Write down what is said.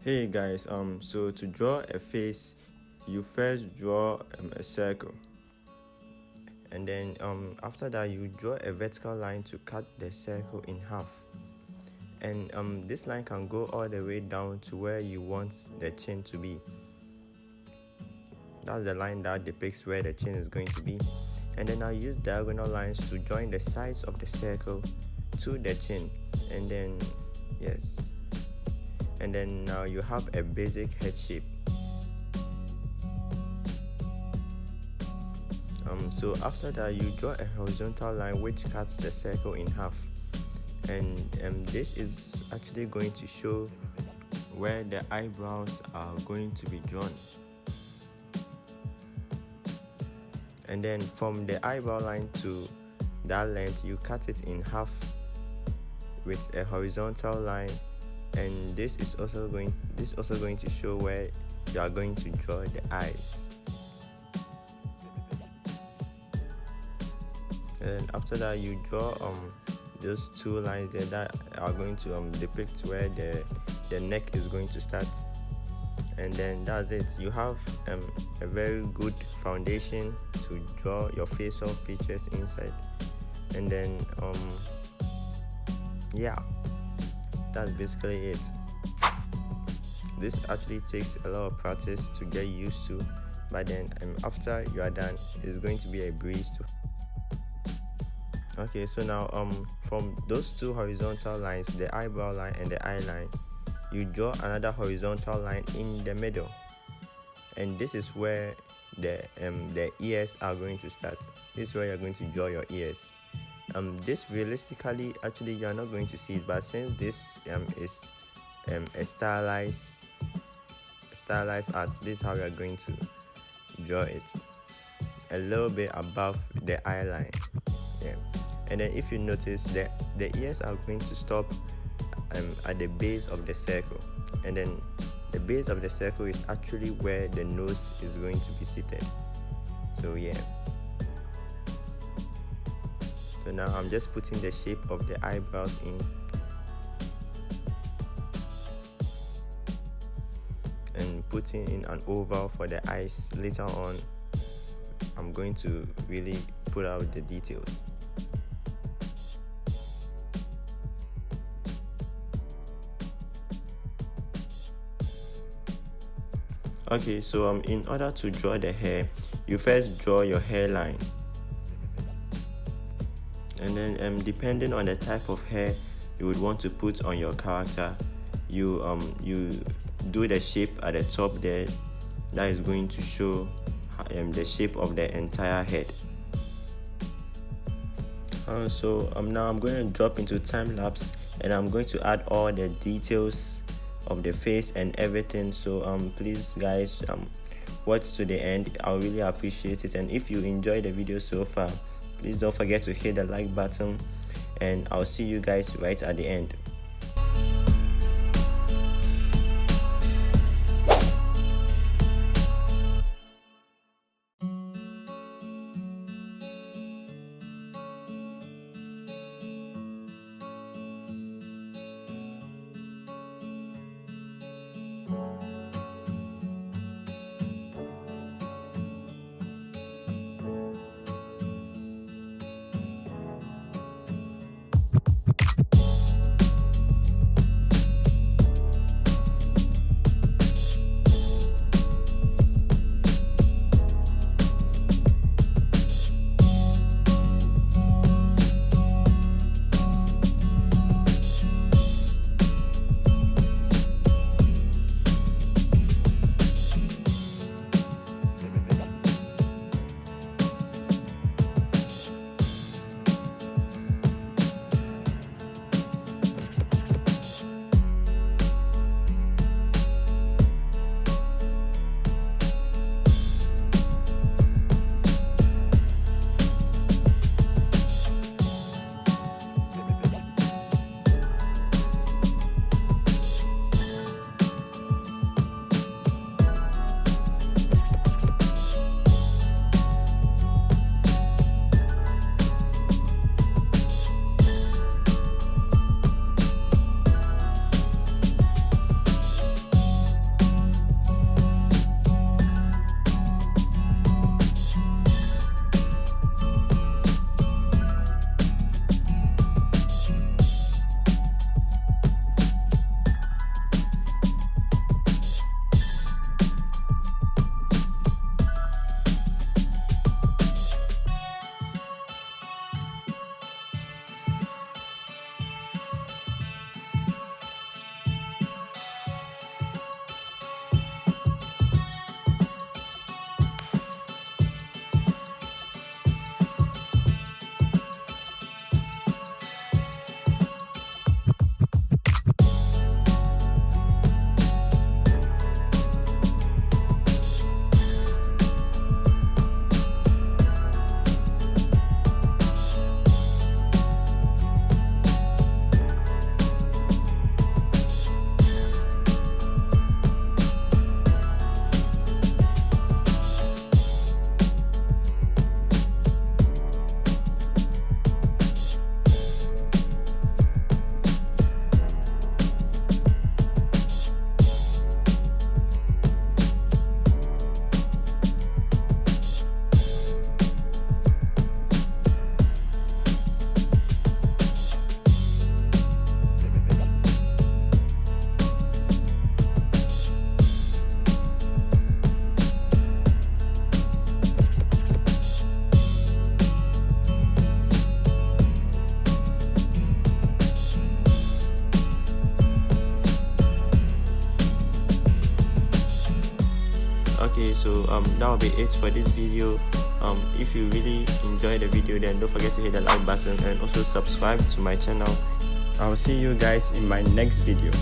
Hey guys, so to draw a face, you first draw a circle, and then after that you draw a vertical line to cut the circle in half, and this line can go all the way down to where you want the chin to be. That's the line that depicts where the chin is going to be. And then I'll use diagonal lines to join the sides of the circle to the chin, and then yes, and then now you have a basic head shape. So after that you draw a horizontal line which cuts the circle in half, and this is actually going to show where the eyebrows are going to be drawn. And then from the eyebrow line to that length you cut it in half with a horizontal line, and this is also going to show where you are going to draw the eyes. And after that you draw those two lines there that are going to depict where the neck is going to start, and then that's it. You have a very good foundation to draw your facial features inside. And then yeah, that's basically it. This actually takes a lot of practice to get used to, but then after you are done, it's going to be a breeze to. Okay, so now from those two horizontal lines, the eyebrow line and the eye line, you draw another horizontal line in the middle, and this is where the ears are going to start. This is where you're going to draw your ears. This realistically, actually you're not going to see it, but since this is a stylized art, this is how you're going to draw it, a little bit above the eye line. Yeah. And then if you notice that the ears are going to stop at the base of the circle, and then the base of the circle is actually where the nose is going to be seated. So yeah, so now I'm just putting the shape of the eyebrows in, and putting in an oval for the eyes. Later on I'm going to really put out the details. Okay, so in order to draw the hair, you first draw your hairline, and then depending on the type of hair you would want to put on your character, you do the shape at the top there that is going to show the shape of the entire head. So now I'm going to drop into time lapse, and I'm going to add all the details of the face and everything. So please guys, watch to the end. I'll really appreciate it. And if you enjoyed the video so far, please don't forget to hit the like button, and I'll see you guys right at the end. Okay, so that will be it for this video. If you really enjoyed the video, then don't forget to hit the like button and also subscribe to my channel. I will see you guys in my next video.